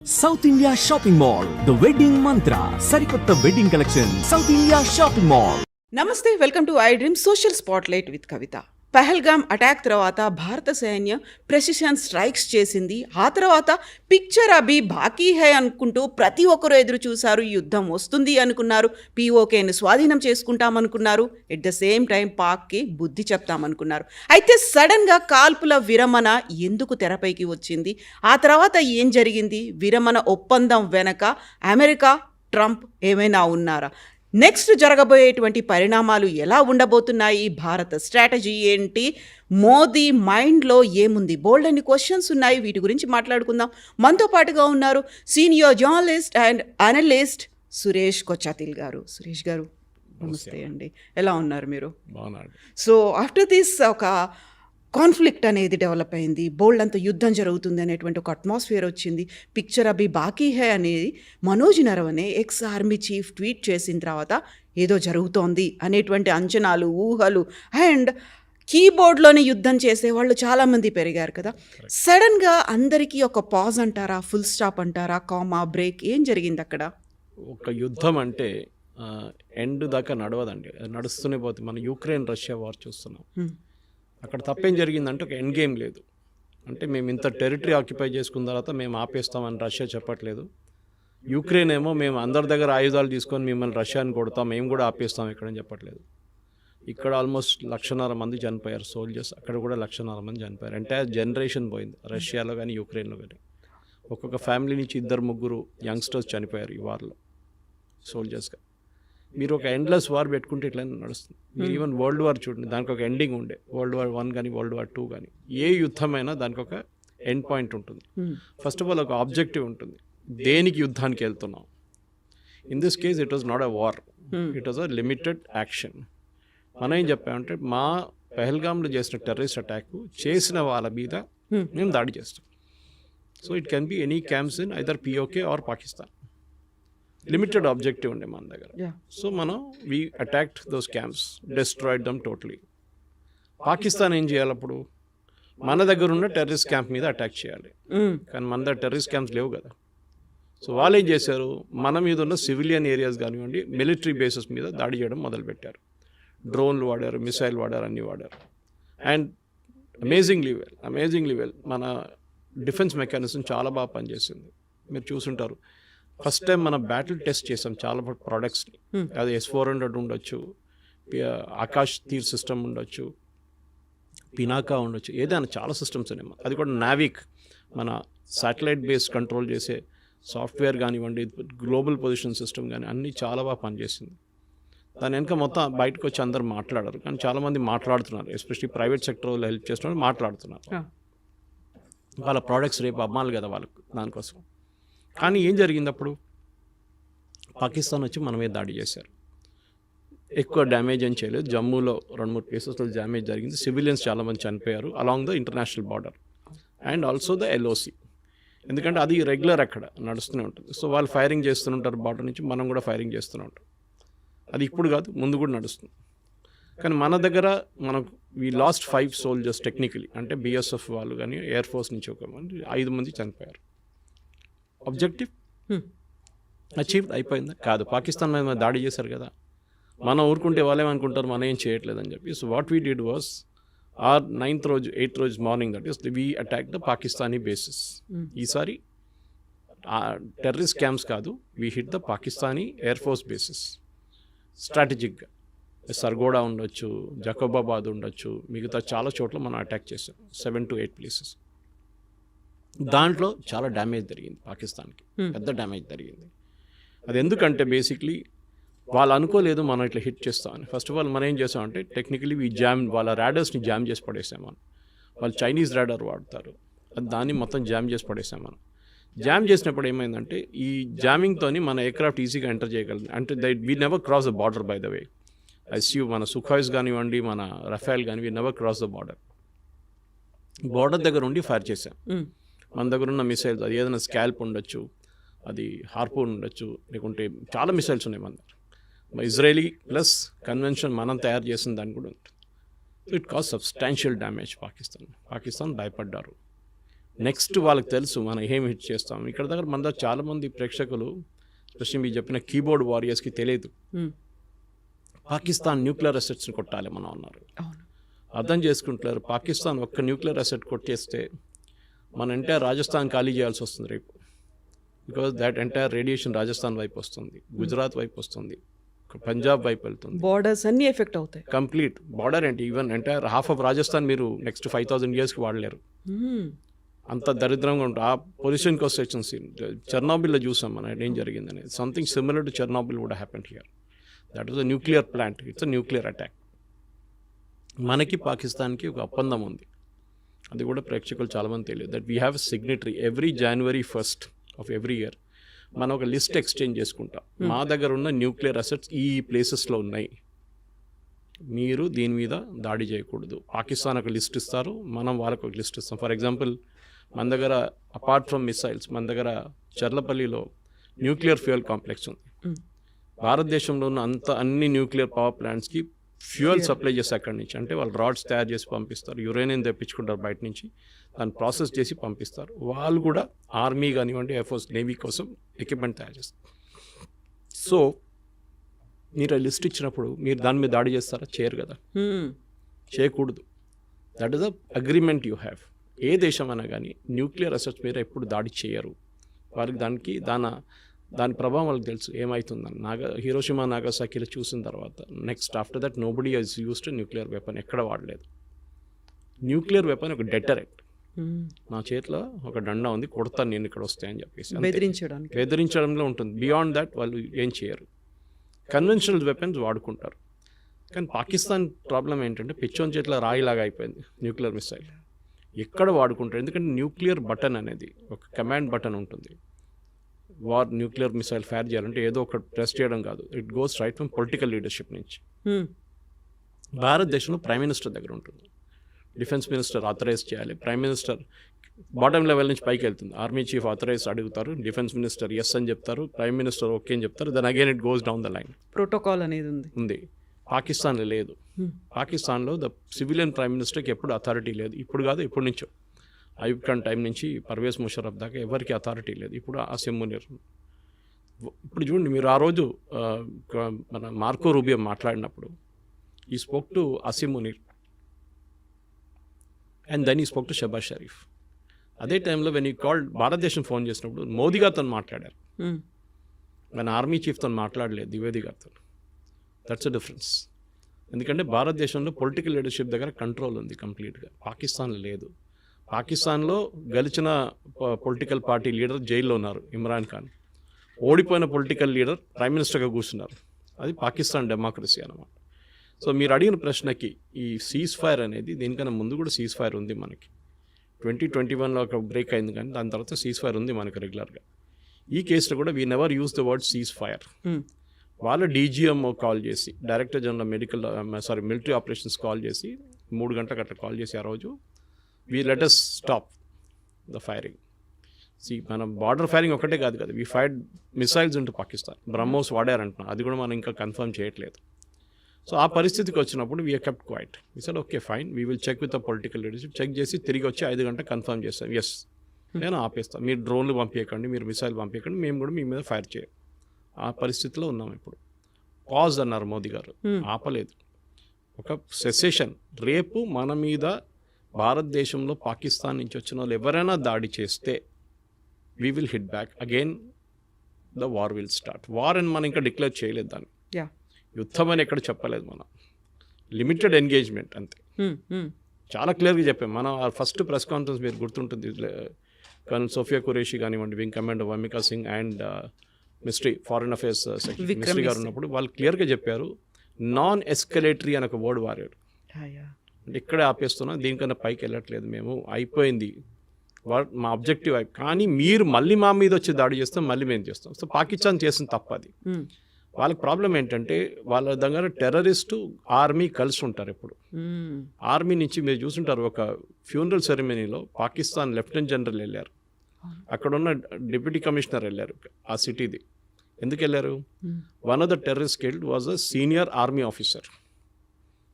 South India Shopping Mall, the Wedding Mantra, సరికొత్త wedding collection, South India Shopping Mall. నమస్తే, welcome to I Dream Social Spotlight with Kavitha. Pahalgam attack తర్వాత భారత సైన్యం precision strikes చేసింది. ఆ తర్వాత పిక్చర్ అభి బాకీ హై అనుకుంటూ ప్రతి ఒక్కరూ ఎదురు చూశారు. యుద్ధం వస్తుంది అనుకున్నారు, పీఓకేను స్వాధీనం చేసుకుంటామనుకున్నారు, ఎట్ ద సేమ్ టైం పాక్కి బుద్ధి చెప్తామనుకున్నారు. అయితే సడన్గా కాల్పుల విరమణ ఎందుకు తెరపైకి వచ్చింది? ఆ తర్వాత ఏం జరిగింది? విరమణ ఒప్పందం వెనక అమెరికా, ట్రంప్ ఏమైనా ఉన్నారా? నెక్స్ట్ జరగబోయేటువంటి పరిణామాలు ఎలా ఉండబోతున్నాయి? భారత స్ట్రాటజీ ఏంటి? మోదీ మైండ్లో ఏముంది? బోల్డ్ అన్ని క్వశ్చన్స్ ఉన్నాయి. వీటి గురించి మాట్లాడుకుందాం. మనతో పాటుగా ఉన్నారు senior journalist and analyst Suresh Kochattil garu. Suresh garu నమస్తే అండి, ఎలా ఉన్నారు మీరు? సో ఆఫ్టర్ దిస్ ఒక కాన్ఫ్లిక్ట్ అనేది డెవలప్ అయింది, బోల్డ్ అంత యుద్ధం జరుగుతుంది అనేటువంటి ఒక అట్మాస్ఫియర్ వచ్చింది. పిక్చర్ అభి బాకీ హై అనేది Manoj Naravane ex army chief tweet చేసిన తర్వాత ఏదో జరుగుతోంది అనేటువంటి అంచనాలు, ఊహలు అండ్ కీబోర్డ్లోనే యుద్ధం చేసేవాళ్ళు చాలామంది పెరిగారు కదా. సడన్గా అందరికీ ఒక పాజ్ అంటారా, ఫుల్ స్టాప్ అంటారా, కామా, బ్రేక్, ఏం జరిగింది అక్కడ? ఒక యుద్ధం అంటే ఎండ్ దాకా నడవదండి, నడుస్తూనే పోతుంది. మనం యుక్రెయిన్ రష్యా వార్ చూస్తున్నాం. అక్కడ తప్పేం జరిగిందంటే ఒక ఎండ్ గేమ్ లేదు. అంటే మేము ఇంత టెరిటరీ ఆక్యుపై చేసుకున్న తర్వాత మేము ఆపేస్తామని రష్యా చెప్పట్లేదు. యుక్రెయిన్ ఏమో మేము అందరి దగ్గర ఆయుధాలు తీసుకొని మిమ్మల్ని రష్యాని కొడతాం, మేము కూడా ఆపేస్తాం ఇక్కడని చెప్పట్లేదు. ఇక్కడ ఆల్మోస్ట్ 1,50,000 మంది చనిపోయారు సోల్జర్స్, అక్కడ కూడా 1,50,000 మంది చనిపోయారు. ఎంటైర్ జనరేషన్ పోయింది రష్యాలో కానీ యుక్రెయిన్లో కానీ. ఒక్కొక్క ఫ్యామిలీ నుంచి 2-3 యంగ్స్టర్స్ చనిపోయారు ఈ వార్లో సోల్జర్స్గా. మీరు ఒక ఎండ్లెస్ వార్ పెట్టుకుంటే ఇట్లా నడుస్తుంది. మీరు ఈవెన్ వరల్డ్ వార్ చూడండి, దానికి ఒక ఎండింగ్ ఉండే. వరల్డ్ వార్ 1 కానీ వరల్డ్ వార్ 2 కానీ ఏ యుద్ధమైనా దానికి ఒక ఎండ్ పాయింట్ ఉంటుంది. ఫస్ట్ ఆఫ్ ఆల్ ఒక ఆబ్జెక్టివ్ ఉంటుంది, దేనికి యుద్ధానికి వెళ్తున్నాం. In this case it was not a war, it was a limited action. మనం ఏం చెప్పామంటే మా పహల్గామ్లో చేసిన టెర్రరిస్ట్ అటాక్ చేసిన వాళ్ళ మీద మేము దాడి చేస్తాం. So it can be any camps in either PoK or Pakistan. Limited objective ఉండే మన దగ్గర. సో మనం we attacked those camps, destroyed them totally. Pakistan ఏం చేయాలి అప్పుడు? మన దగ్గర ఉన్న టెర్రరిస్ట్ క్యాంప్ మీద అటాక్ చేయాలి, కానీ మన దగ్గర టెర్రరిస్ట్ క్యాంప్స్ లేవు కదా. సో వాళ్ళు ఏం చేశారు, మన మీద ఉన్న సివిలియన్ ఏరియాస్ కానివ్వండి, మిలిటరీ బేసెస్ మీద దాడి చేయడం మొదలుపెట్టారు. డ్రోన్లు వాడారు, మిసైల్ వాడారు, అన్నీ వాడారు. అండ్ అమేజింగ్లీ వెల్ మన డిఫెన్స్ మెకానిజం చాలా బాగా పనిచేసింది. మీరు చూసుంటారు, ఫస్ట్ టైం మనం బ్యాటిల్ టెస్ట్ చేసాం చాలా ప్రోడక్ట్స్ని. అది S-400 ఉండొచ్చు, ఆకాష్ తీర్ సిస్టమ్ ఉండొచ్చు, పినాకా ఉండొచ్చు, ఏదైనా చాలా సిస్టమ్స్ ఉన్నాయి. అది కూడా నావిక్, మన శాటిలైట్ బేస్ కంట్రోల్ చేసే సాఫ్ట్వేర్ కానివ్వండి, గ్లోబల్ పొజిషన్ సిస్టమ్ కానీ అన్నీ చాలా బాగా పనిచేసింది. దాని వెనక మొత్తం బయటకు వచ్చి అందరు మాట్లాడారు, కానీ చాలామంది మాట్లాడుతున్నారు, ఎస్పెషల్లీ ప్రైవేట్ సెక్టర్ వాళ్ళు హెల్ప్ చేస్తున్నారు, మాట్లాడుతున్నారు. వాళ్ళ ప్రోడక్ట్స్ రేపు అమ్మాలి కదా వాళ్ళకు, దానికోసం. కానీ ఏం జరిగింది అప్పుడు? పాకిస్తాన్ వచ్చి మన మీద దాడి చేశారు. ఎక్కువ డ్యామేజ్ ఏం చేయలేదు. జమ్మూలో 2-3 ప్లేసెస్లో డ్యామేజ్ జరిగింది. సివిలియన్స్ చాలామంది చనిపోయారు along the international border and also the LOC. ఎందుకంటే అది రెగ్యులర్ అక్కడ నడుస్తూనే ఉంటుంది. సో వాళ్ళు ఫైరింగ్ చేస్తుంటారు బార్డర్ నుంచి, మనం కూడా ఫైరింగ్ చేస్తూనే ఉంటాం. అది ఇప్పుడు కాదు, ముందు కూడా నడుస్తుంది. కానీ మన దగ్గర మనకు వీ లాస్ట్ 5 సోల్జర్స్ టెక్నికలీ. అంటే BSF వాళ్ళు కానీ ఎయిర్ ఫోర్స్ నుంచి ఒక 5 మంది చనిపోయారు. ఆబ్జెక్టివ్ అచీవ్ అయిపోయిందా? కాదు. పాకిస్తాన్ మీద దాడి చేశారు కదా, మనం ఊరుకుంటే వాళ్ళేమనుకుంటారు మనం ఏం చేయట్లేదని చెప్పి. So what we did was, our 8th రోజు morning, that is we attack the Pakistani bases. ఈసారి టెర్రరిస్ట్ క్యాంప్స్ కాదు, we hit the Pakistani air force bases స్ట్రాటజిక్గా. సర్గోడా ఉండొచ్చు, జకోబాబాద్ ఉండొచ్చు, మిగతా చాలా చోట్ల మనం అటాక్ చేసాం. 7 to 8 ప్లేసెస్. దాంట్లో చాలా డ్యామేజ్ జరిగింది పాకిస్తాన్కి, పెద్ద డ్యామేజ్ జరిగింది. అది ఎందుకంటే బేసిక్లీ వాళ్ళు అనుకోలేదు మనం ఇట్లా హిట్ చేస్తామని. ఫస్ట్ ఆఫ్ ఆల్ మనం ఏం చేసామంటే టెక్నికలీ వాళ్ళ రాడర్స్ని జామ్ చేసి పడేసాం మనం. వాళ్ళు చైనీస్ రాడర్ వాడతారు, దాన్ని మొత్తం జామ్ చేసి పడేసాం మనం. జామ్ చేసినప్పుడు ఏమైందంటే ఈ జామింగ్తోని మన ఎయిర్క్రాఫ్ట్ ఈజీగా ఎంటర్ చేయగలం. అంటే we never cross the border by the way. ICU మన సుఖాయిస్ కానివ్వండి, మన రఫేల్ కానీ, we never cross the border దగ్గర ఉండి ఫైర్ చేసాం. మన దగ్గర ఉన్న మిసైల్స్, అది ఏదైనా స్కాల్ప్ ఉండొచ్చు, అది హార్పూన్ ఉండొచ్చు, లేకుంటే చాలా మిసైల్స్ ఉన్నాయి మన దగ్గర. ఇజ్రాయలీ ప్లస్ కన్వెన్షన్ మనం తయారు చేసిన దాన్ని కూడా ఉంటుంది. So it cause substantial damage Pakistan భయపడ్డారు. నెక్స్ట్ వాళ్ళకి తెలుసు మనం ఏం హిట్ చేస్తాం. ఇక్కడ దగ్గర మన దగ్గర చాలామంది ప్రేక్షకులు స్పెషల్లీ మీరు చెప్పిన కీబోర్డ్ వారియర్స్కి తెలియదు పాకిస్తాన్ న్యూక్లియర్ అసెట్స్ని కొట్టాలి మనం అన్నారు. అర్థం చేసుకుంటారు. పాకిస్తాన్ ఒక్క న్యూక్లియర్ అసెట్ కొట్టేస్తే మన ఎంటైర్ రాజస్థాన్ ఖాళీ చేయాల్సి వస్తుంది రేపు. Because that entire radiation Rajasthan వైపు వస్తుంది, గుజరాత్ వైపు వస్తుంది, పంజాబ్ వైపు వెళ్తుంది. బోర్డర్స్ అన్ని ఎఫెక్ట్ అవుతాయి. కంప్లీట్ బార్డర్ ఏంటి, even entire half of Rajasthan మీరు నెక్స్ట్ 5000 yearsకి వాడలేరు. అంత దరిద్రంగా ఉంటుంది. ఆ పొజిషన్కి వస్తే చెర్నోబిల్లో చూసాం మనం ఏం జరిగిందని. Something similar to Chernobyl would happen here. That was a nuclear plant, it's a nuclear attack. మనకి పాకిస్తాన్కి ఒక ఒప్పందం ఉంది, అది కూడా ప్రేక్షకులు చాలామంది తెలియదు. That we have signatory every January 1st of every year మనం ఒక లిస్ట్ ఎక్స్చేంజ్ చేసుకుంటాం. మా దగ్గర ఉన్న న్యూక్లియర్ అసెట్స్ ఈ ప్లేసెస్లో ఉన్నాయి, మీరు దీని మీద దాడి చేయకూడదు. పాకిస్తాన్ ఒక లిస్ట్ ఇస్తారు, మనం వాళ్ళకు ఒక లిస్ట్ ఇస్తాం. ఫర్ ఎగ్జాంపుల్ మన దగ్గర అపార్ట్ ఫ్రమ్ మిసైల్స్ మన దగ్గర చర్లపల్లిలో న్యూక్లియర్ ఫ్యూయల్ కాంప్లెక్స్ ఉంది. భారతదేశంలో ఉన్న అన్ని న్యూక్లియర్ పవర్ ప్లాంట్స్కి ఫ్యూయల్ సప్లై చేసి అక్కడి నుంచి, అంటే వాళ్ళు రాడ్స్ తయారు చేసి పంపిస్తారు, యురేనియం తెప్పించుకుంటారు బయట నుంచి, దాన్ని ప్రాసెస్ చేసి పంపిస్తారు. వాళ్ళు కూడా ఆర్మీ కానివ్వండి, ఎయిర్ఫోర్స్, నేవీ కోసం ఎక్విప్మెంట్ తయారు చేస్తారు. సో మీరు ఆ లిస్ట్ ఇచ్చినప్పుడు మీరు దాని మీద దాడి చేస్తారా? చేయరు కదా, చేయకూడదు. That is a agreement you have. ఏ దేశం అయినా కానీ న్యూక్లియర్ అసెట్స్ మీద ఎప్పుడు దాడి చేయరు. వాళ్ళకి దాని ప్రభావం వాళ్ళకి తెలుసు ఏమవుతుందని. హిరోషిమా నాగసాకిలో చూసిన తర్వాత next after that nobody has used nuclear weapon, ఎక్కడ వాడలేదు. న్యూక్లియర్ వెపన్ ఒక డెటరెంట్. నా చేతిలో ఒక డండా ఉంది, కొడతాను నేను ఇక్కడ వస్తాయని చెప్పేసి బెదిరించడంలో ఉంటుంది. బియాండ్ దట్ వాళ్ళు ఏం చేయరు. కన్వెన్షనల్ వెపన్స్ వాడుకుంటారు. కానీ పాకిస్తాన్ ప్రాబ్లం ఏంటంటే పిచ్చోన్ చేతిలో రాయిలాగా అయిపోయింది న్యూక్లియర్ మిసైల్. ఎక్కడ వాడుకుంటారు, ఎందుకంటే న్యూక్లియర్ బటన్ అనేది ఒక కమాండ్ బటన్ ఉంటుంది. న్యూక్లియర్ మిసైల్ ఫైర్ చేయాలంటే ఏదో ఒక ప్రెస్ చేయడం కాదు, it goes right from political leadership నుంచి. భారతదేశంలో ప్రైమ్ మినిస్టర్ దగ్గర ఉంటుంది. డిఫెన్స్ మినిస్టర్ ఆథరైజ్ చేయాలి, ప్రైమ్ మినిస్టర్ బాటమ్ లెవెల్ నుంచి పైకి వెళ్తుంది. ఆర్మీ చీఫ్ ఆథరైజ్ అడుగుతారు, డిఫెన్స్ మినిస్టర్ ఎస్ అని చెప్తారు, ప్రైమ్ మినిస్టర్ ఓకే అని చెప్తారు. Then again it goes down the line. Protocol అనేది ఉంది. పాకిస్తాన్లో లేదు. పాకిస్తాన్లో ద సివిలియన్ ప్రైమ్ మినిస్టర్కి ఎప్పుడు అథారిటీ లేదు. ఇప్పుడు కాదు, ఎప్పటి నుంచో అయూబ్ ఖాన్ టైం నుంచి పర్వేజ్ ముషర్రఫ్ దాకా ఎవరికి అథారిటీ లేదు. ఇప్పుడు ఆసిమ్ మునీర్. ఇప్పుడు చూడండి, మీరు ఆ రోజు మన మార్కో రూబియో మాట్లాడినప్పుడు he spoke to Asim Munir and then he spoke to Shahbaz Sharif. అదే టైంలో వెన్ ఈ కాల్డ్ భారతదేశం ఫోన్ చేసినప్పుడు మోదీ గారితో మాట్లాడారు, మన ఆర్మీ చీఫ్తో మాట్లాడలేదు, ద్వివేది గారితో. That's a difference. ఎందుకంటే భారతదేశంలో పొలిటికల్ లీడర్షిప్ దగ్గర కంట్రోల్ ఉంది కంప్లీట్గా, పాకిస్తాన్లో లేదు. పాకిస్తాన్లో గెలిచిన పొలిటికల్ పార్టీ లీడర్ జైల్లో ఉన్నారు, ఇమ్రాన్ ఖాన్. ఓడిపోయిన పొలిటికల్ లీడర్ ప్రైమ్ మినిస్టర్గా కూర్చున్నారు. అది పాకిస్తాన్ డెమోక్రసీ అన్నమాట. సో మీరు అడిగిన ప్రశ్నకి ఈ సీజ్ ఫైర్ అనేది, దీనికన్నా ముందు కూడా సీజ్ ఫైర్ ఉంది మనకి. 2021లో ఒక బ్రేక్ అయింది, కానీ దాని తర్వాత సీజ్ ఫైర్ ఉంది మనకి రెగ్యులర్గా. ఈ కేసులో కూడా we never use the word ceasefire. వాళ్ళ డీజీఎంఓ కాల్ చేసి, director general military operations call చేసి 3 గంటలకు అట్లా కాల్ చేసి ఆ రోజు we let us stop the firing. మనం బార్డర్ ఫైరింగ్ ఒకటే కాదు కదా, we fired missiles into Pakistan. BrahMos వాడారంటున్నాం, అది కూడా మనం ఇంకా కన్ఫర్మ్ చేయట్లేదు. సో ఆ పరిస్థితికి వచ్చినప్పుడు we kept quiet. We said okay fine, we will check with the political leadership. Check చేసి తిరిగి వచ్చి 5 గంటలకు కన్ఫర్మ్ చేస్తాం, ఎస్ నేను ఆపేస్తాను, మీరు డ్రోన్లు పంపించకండి, మీరు మిసైల్ పంపించకండి, మేము కూడా మీ మీద ఫైర్ చేయం. ఆ పరిస్థితిలో ఉన్నాం ఇప్పుడు. పాజ్ అన్నారు మోదీ గారు, ఆపలేదు. ఒక సెసేషన్. రేపు మన మీద భారతదేశంలో పాకిస్తాన్ నుంచి వచ్చిన వాళ్ళు ఎవరైనా దాడి చేస్తే we will hit back again, the war will start. War అని మనం ఇంకా డిక్లేర్ చేయలేదు దాన్ని, యుద్ధం అని ఎక్కడ చెప్పలేదు మనం, లిమిటెడ్ ఎంగేజ్మెంట్ అంతే. చాలా క్లియర్గా చెప్పాం మనం. ఫస్ట్ ప్రెస్ కాన్ఫరెన్స్ మీరు గుర్తుంటుంది, కర్నల్ సోఫియా ఖురేషి కానివ్వండి, wing commander Vyomika Singh and foreign affairs secretary ministry గారు ఉన్నప్పుడు వాళ్ళు క్లియర్గా చెప్పారు, నాన్ ఎస్కలేటరీ అని ఒక వర్డ్ వాడారు. అంటే ఇక్కడే ఆపేస్తున్నా, దీనికన్నా పైకి వెళ్ళట్లేదు, మేము అయిపోయింది, మా ఆబ్జెక్టివ్ కానీ మీరు మళ్ళీ మా మీద వచ్చి దాడి చేస్తాం, మళ్ళీ మేము చేస్తాం. సో పాకిస్తాన్ చేసిన తప్పది. వాళ్ళకి ప్రాబ్లం ఏంటంటే వాళ్ళ దగ్గర టెర్రరిస్టు ఆర్మీ కలిసి ఉంటారు. ఇప్పుడు ఆర్మీ నుంచి మీరు చూసుంటారు, ఒక ఫ్యూనరల్ సెరమనీలో పాకిస్తాన్ లెఫ్టినెంట్ జనరల్ వెళ్ళారు, అక్కడ ఉన్న డిప్యూటీ కమిషనర్ వెళ్ళారు ఆ సిటీది, ఎందుకు వెళ్ళారు? One of the terrorist killed was a senior army officer.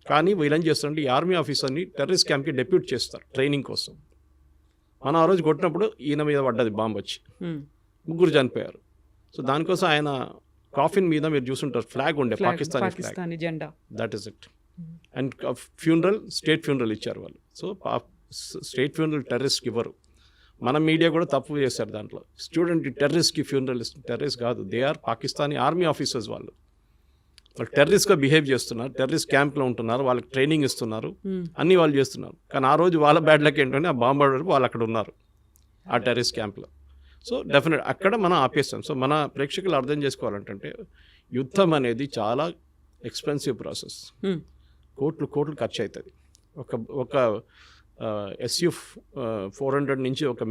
కానీ వీళ్ళేం చేస్తారంటే ఈ ఆర్మీ ఆఫీసర్ని టెర్రరిస్ట్ క్యాంప్కి డెప్యూట్ చేస్తారు ట్రైనింగ్ కోసం. మనం ఆ రోజు కొట్టినప్పుడు ఈయన మీద పడ్డది బాంబు వచ్చి, 3 చనిపోయారు. సో దానికోసం ఆయన కాఫిన్ మీద మీరు చూసుంటారు ఫ్లాగ్ ఉండే, పాకిస్తానీ ఫ్లాగ్, జెండా. That is it. And funeral, state funeral ఇచ్చారు వాళ్ళు. సో స్టేట్ ఫ్యూనరల్ టెర్రరిస్ట్కి ఇవ్వరు. మన మీడియా కూడా తప్పు చేశారు దాంట్లో. స్టూడెంట్ టెర్రరిస్ట్కి ఫ్యూనరల్ ఇస్తుంది. టెర్రరిస్ట్ కాదు, they are Pakistani army officers. వాళ్ళు టెర్రరిస్ట్గా బిహేవ్ చేస్తున్నారు, టెర్రరిస్ట్ క్యాంప్లో ఉంటున్నారు, వాళ్ళకి ట్రైనింగ్ ఇస్తున్నారు, అన్నీ వాళ్ళు చేస్తున్నారు. కానీ ఆ రోజు వాళ్ళ బ్యాడ్ లక్ ఏంటంటే ఆ బాంబ్ వరకు వాళ్ళు అక్కడ ఉన్నారు ఆ టెర్రరిస్ట్ క్యాంప్లో. సో డెఫినెట్ అక్కడ మనం ఆపేస్తాం. సో మన ప్రేక్షకులు అర్థం చేసుకోవాలంటే యుద్ధం అనేది చాలా ఎక్స్పెన్సివ్ ప్రాసెస్. కోట్లు ఖర్చు అవుతుంది. ఒక SU-400 నుంచి ఒక